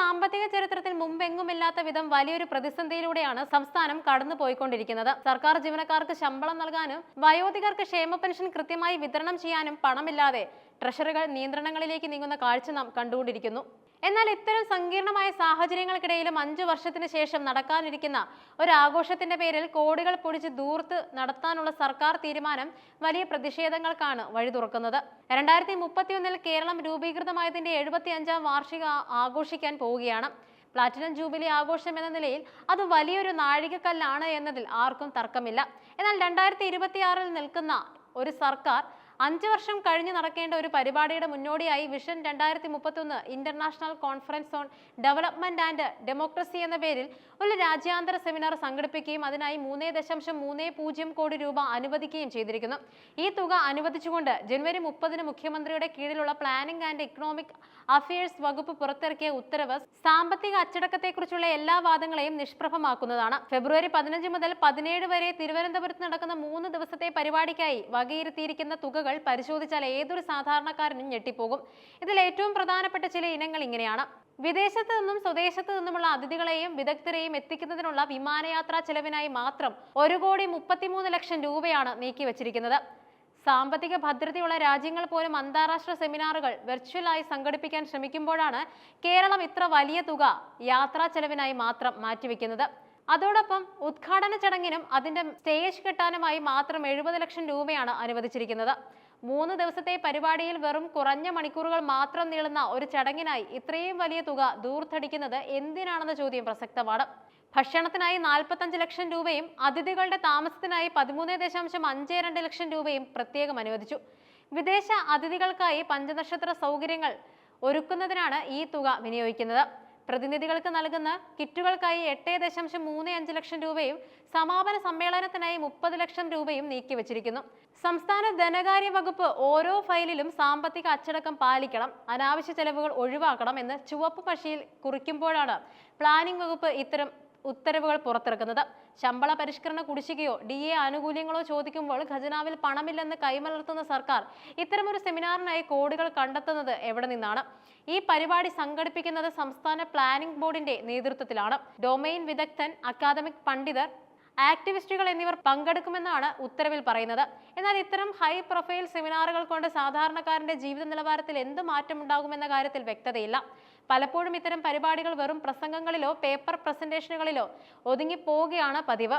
സാമ്പത്തിക ചരിത്രത്തിൽ മുമ്പെങ്ങുമില്ലാത്ത വിധം വലിയൊരു പ്രതിസന്ധിയിലൂടെയാണ് സംസ്ഥാനം കടന്നുപോയിക്കൊണ്ടിരിക്കുന്നത്. സർക്കാർ ജീവനക്കാർക്ക് ശമ്പളം നൽകാനും വയോധികർക്ക് ക്ഷേമ പെൻഷൻ കൃത്യമായി വിതരണം ചെയ്യാനും പണമില്ലാതെ ട്രഷറികൾ നിയന്ത്രണങ്ങളിലേക്ക് നീങ്ങുന്ന കാഴ്ച നാം കണ്ടുകൊണ്ടിരിക്കുന്നു. എന്നാൽ ഇത്തരം സങ്കീർണമായ സാഹചര്യങ്ങൾക്കിടയിലും 5 വർഷത്തിന് ശേഷം നടക്കാനിരിക്കുന്ന ഒരു ആഘോഷത്തിന്റെ പേരിൽ കോടികൾ പൊടിച്ച് ദൂർത്ത് നടത്താനുള്ള സർക്കാർ തീരുമാനം വലിയ പ്രതിഷേധങ്ങൾക്കാണ് വഴി തുറക്കുന്നത്. 2031 കേരളം രൂപീകൃതമായതിന്റെ 75ാം വാർഷിക ആഘോഷിക്കാൻ പോവുകയാണ്. പ്ലാറ്റിനം ജൂബിലി ആഘോഷം എന്ന നിലയിൽ അത് വലിയൊരു നാഴികക്കല്ലാണ് എന്നതിൽ ആർക്കും തർക്കമില്ല. എന്നാൽ 2026 നിൽക്കുന്ന ഒരു സർക്കാർ 5 വർഷം കഴിഞ്ഞ് നടക്കേണ്ട ഒരു പരിപാടിയുടെ മുന്നോടിയായി vision 2031 international conference on development and democracy എന്ന പേരിൽ ഒരു രാജ്യാന്തര സെമിനാർ സംഘടിപ്പിക്കുകയും അതിനായി 3.30 കോടി രൂപ അനുവദിക്കുകയും ചെയ്തിരിക്കുന്നു. ഈ തുക അനുവദിച്ചുകൊണ്ട് ജനുവരി 30 മുഖ്യമന്ത്രിയുടെ കീഴിലുള്ള പ്ലാനിംഗ് ആൻഡ് ഇക്കണോമിക് അഫയേഴ്സ് വകുപ്പ് പുറത്തിറക്കിയ ഉത്തരവ് സാമ്പത്തിക അച്ചടക്കത്തെക്കുറിച്ചുള്ള എല്ലാ വാദങ്ങളെയും നിഷ്പ്രഭമാക്കുന്നതാണ്. ഫെബ്രുവരി 15 മുതൽ 17 വരെ തിരുവനന്തപുരത്ത് നടക്കുന്ന 3 ദിവസത്തെ പരിപാടിക്കായി വകയിരുത്തിയിരിക്കുന്ന തുകകൾ പരിശോധിച്ചാൽ ഏതൊരു സാധാരണക്കാരനും ഞെട്ടിപ്പോകും. ഇതിൽ ഏറ്റവും പ്രധാനപ്പെട്ട ചില ഇനങ്ങൾ ഇങ്ങനെയാണ്. വിദേശത്ത് നിന്നും സ്വദേശത്ത് നിന്നുമുള്ള അതിഥികളെയും വിദഗ്ധരെയും എത്തിക്കുന്നതിനുള്ള വിമാനയാത്രാ ചെലവിനായി മാത്രം 1,33 ലക്ഷം രൂപയാണ് നീക്കിവച്ചിരിക്കുന്നത്. സാമ്പത്തിക ഭദ്രതയുള്ള രാജ്യങ്ങൾ പോലും അന്താരാഷ്ട്ര സെമിനാറുകൾ വെർച്വലായി സംഘടിപ്പിക്കാൻ ശ്രമിക്കുമ്പോഴാണ് കേരളം ഇത്ര വലിയ തുക യാത്രാ ചെലവിനായി മാത്രം മാറ്റിവെക്കുന്നത്. അതോടൊപ്പം ഉദ്ഘാടന ചടങ്ങിനും അതിന്റെ സ്റ്റേജ് കെട്ടാനുമായി മാത്രം 70 ലക്ഷം രൂപയാണ് അനുവദിച്ചിരിക്കുന്നത്. 3 ദിവസത്തെ പരിപാടിയിൽ വെറും കുറഞ്ഞ മണിക്കൂറുകൾ മാത്രം നീളുന്ന ഒരു ചടങ്ങിനായി ഇത്രയും വലിയ തുക ദൂർത്തടിക്കുന്നത് എന്തിനാണെന്ന ചോദ്യം പ്രസക്തമാണ്. ഭക്ഷണത്തിനായി 45 ലക്ഷം രൂപയും അതിഥികളുടെ താമസത്തിനായി 13.52 ലക്ഷം രൂപയും പ്രത്യേകം അനുവദിച്ചു. വിദേശ അതിഥികൾക്കായി പഞ്ചനക്ഷത്ര സൗകര്യങ്ങൾ ഒരുക്കുന്നതിനാണ് ഈ തുക വിനിയോഗിക്കുന്നത്. പ്രതിനിധികൾക്ക് നൽകുന്ന കിറ്റുകൾക്കായി 8.35 ലക്ഷം രൂപയും സമാപന സമ്മേളനത്തിനായി 30 ലക്ഷം രൂപയും നീക്കിവച്ചിരിക്കുന്നു. സംസ്ഥാന ധനകാര്യ വകുപ്പ് ഓരോ ഫയലിലും സാമ്പത്തിക അച്ചടക്കം പാലിക്കണം, അനാവശ്യ ചെലവുകൾ ഒഴിവാക്കണം എന്ന് ചുവപ്പ് പശയിൽ കുറിക്കുമ്പോഴാണ് പ്ലാനിംഗ് വകുപ്പ് ഇത്തരം ഉത്തരവുകൾ പുറത്തിറക്കുന്നത്. ശമ്പള പരിഷ്കരണ കുടിശ്ശികയോ DA ആനുകൂല്യങ്ങളോ ചോദിക്കുമ്പോൾ ഖജനാവിൽ പണമില്ലെന്ന് കൈമലർത്തുന്ന സർക്കാർ ഇത്തരമൊരു സെമിനാറിനായി കോടികൾ കണ്ടെത്തുന്നത് എവിടെ നിന്നാണ്? ഈ പരിപാടി സംഘടിപ്പിക്കുന്നത് സംസ്ഥാന പ്ലാനിംഗ് ബോർഡിന്റെ നേതൃത്വത്തിലാണ്. ഡൊമൈൻ വിദഗ്ധൻ, അക്കാദമിക് പണ്ഡിതർ, ആക്ടിവിസ്റ്റുകൾ എന്നിവർ പങ്കെടുക്കുമെന്നാണ് ഉത്തരവിൽ പറയുന്നത്. എന്നാൽ ഇത്തരം ഹൈ പ്രൊഫൈൽ സെമിനാറുകൾ കൊണ്ട് സാധാരണക്കാരന്റെ ജീവിത നിലവാരത്തിൽ എന്ത് മാറ്റമുണ്ടാകുമെന്ന കാര്യത്തിൽ വ്യക്തതയില്ല. പലപ്പോഴും ഇത്തരം പരിപാടികൾ വെറും പ്രസംഗങ്ങളിലോ പേപ്പർ പ്രസന്റേഷനുകളിലോ ഒതുങ്ങിപ്പോവുകയാണ് പതിവ്.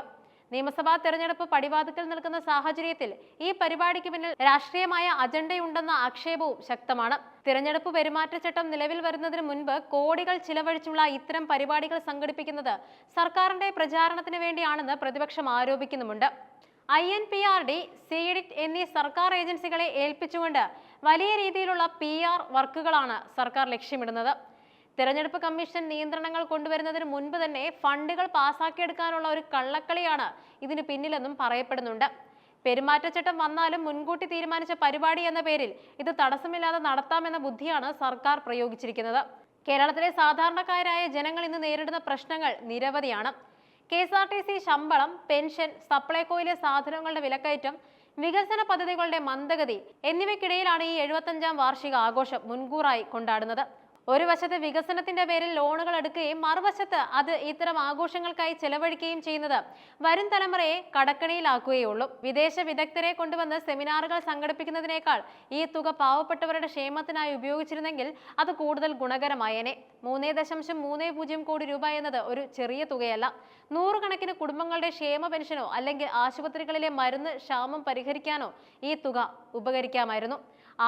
നിയമസഭാ തെരഞ്ഞെടുപ്പ് പടിവാതിക്കൽ നിൽക്കുന്ന സാഹചര്യത്തിൽ ഈ പരിപാടിക്ക് പിന്നിൽ രാഷ്ട്രീയമായ അജണ്ടയുണ്ടെന്ന ആക്ഷേപവും ശക്തമാണ്. തിരഞ്ഞെടുപ്പ് പെരുമാറ്റച്ചട്ടം നിലവിൽ വരുന്നതിന് മുൻപ് കോടികൾ ചിലവഴിച്ചുള്ള ഇത്തരം പരിപാടികൾ സംഘടിപ്പിക്കുന്നത് സർക്കാരിന്റെ പ്രചാരണത്തിന് വേണ്ടിയാണെന്ന് പ്രതിപക്ഷം ആരോപിക്കുന്നുമുണ്ട്. INPRD, CEDIT എന്നീ സർക്കാർ ഏജൻസികളെ ഏൽപ്പിച്ചുകൊണ്ട് വലിയ രീതിയിലുള്ള PR വർക്കുകളാണ് സർക്കാർ ലക്ഷ്യമിടുന്നത്. തിരഞ്ഞെടുപ്പ് കമ്മീഷൻ നിയന്ത്രണങ്ങൾ കൊണ്ടുവരുന്നതിന് മുൻപ് തന്നെ ഫണ്ടുകൾ പാസാക്കിയെടുക്കാനുള്ള ഒരു കള്ളക്കളിയാണ് ഇതിന് പിന്നിലെന്നും പറയപ്പെടുന്നുണ്ട്. പെരുമാറ്റച്ചട്ടം വന്നാലും മുൻകൂട്ടി തീരുമാനിച്ച പരിപാടി എന്ന പേരിൽ ഇത് തടസ്സമില്ലാതെ നടത്താമെന്ന ബുദ്ധിയാണ് സർക്കാർ പ്രയോഗിച്ചിരിക്കുന്നത്. കേരളത്തിലെ സാധാരണക്കാരായ ജനങ്ങൾ ഇന്ന് നേരിടുന്ന പ്രശ്നങ്ങൾ നിരവധിയാണ്. KSRTC ശമ്പളം, പെൻഷൻ, സപ്ലൈകോയിലെ സാധനങ്ങളുടെ വിലക്കയറ്റം, വികസന പദ്ധതികളുടെ മന്ദഗതി എന്നിവയ്ക്കിടയിലാണ് ഈ 75ാം വാർഷിക ആഘോഷം മുൻകൂറായി കൊണ്ടാടുന്നത്. ഒരു വശത്ത് വികസനത്തിന്റെ പേരിൽ ലോണുകൾ എടുക്കുകയും മറുവശത്ത് അത് ഇത്തരം ആഘോഷങ്ങൾക്കായി ചെലവഴിക്കുകയും ചെയ്യുന്നത് വരും തലമുറയെ കടക്കണിയിലാക്കുകയുള്ളൂ. വിദേശ വിദഗ്ധരെ കൊണ്ടുവന്ന് സെമിനാറുകൾ സംഘടിപ്പിക്കുന്നതിനേക്കാൾ ഈ തുക പാവപ്പെട്ടവരുടെ ക്ഷേമത്തിനായി ഉപയോഗിച്ചിരുന്നെങ്കിൽ അത് കൂടുതൽ ഗുണകരമായേനെ. 3.30 കോടി രൂപ എന്നത് ഒരു ചെറിയ തുകയല്ല. 100 കണക്കിന് കുടുംബങ്ങളുടെ ക്ഷേമ പെൻഷനോ അല്ലെങ്കിൽ ആശുപത്രികളിലെ മരുന്ന് ക്ഷാമം പരിഹരിക്കാനോ ഈ തുക ഉപകരിക്കാമായിരുന്നു.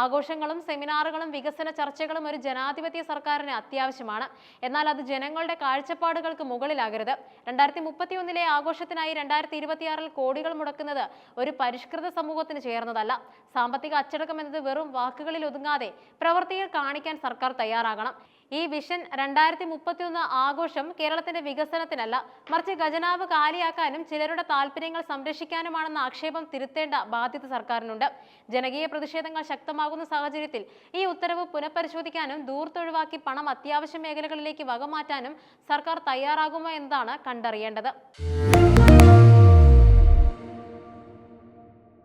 ആഘോഷങ്ങളും സെമിനാറുകളും വികസന ചർച്ചകളും ഒരു ജനാധിപത്യ സർക്കാരിന് അത്യാവശ്യമാണ്. എന്നാൽ അത് ജനങ്ങളുടെ കാഴ്ചപ്പാടുകൾക്ക് മുകളിലാകരുത്. 2031 ആഘോഷത്തിനായി 2026 കോടികൾ മുടക്കുന്നത് ഒരു പരിഷ്കൃത സമൂഹത്തിന് ചേർന്നതല്ല. സാമ്പത്തിക അച്ചടക്കം എന്നത് വെറും വാക്കുകളിൽ ഒതുങ്ങാതെ പ്രവൃത്തിയിൽ കാണിക്കാൻ സർക്കാർ തയ്യാറാകണം. ഈ വിഷൻ 2031 ആഘോഷം കേരളത്തിന്റെ വികസനത്തിനല്ല, മറിച്ച് ഖജനാവ് കാലിയാക്കാനും ചിലരുടെ താല്പര്യങ്ങൾ സംരക്ഷിക്കാനുമാണെന്ന ആക്ഷേപം തിരുത്തേണ്ട ബാധ്യത സർക്കാരിനുണ്ട്. ജനകീയ പ്രതിഷേധങ്ങൾ ശക്തമാകുന്ന സാഹചര്യത്തിൽ ഈ ഉത്തരവ് പുനഃപരിശോധിക്കാനും ദൂർത്തൊഴിവാക്കി പണം അത്യാവശ്യ മേഖലകളിലേക്ക് വകമാറ്റാനും സർക്കാർ തയ്യാറാകുമോ എന്നതാണ് കണ്ടറിയേണ്ടത്.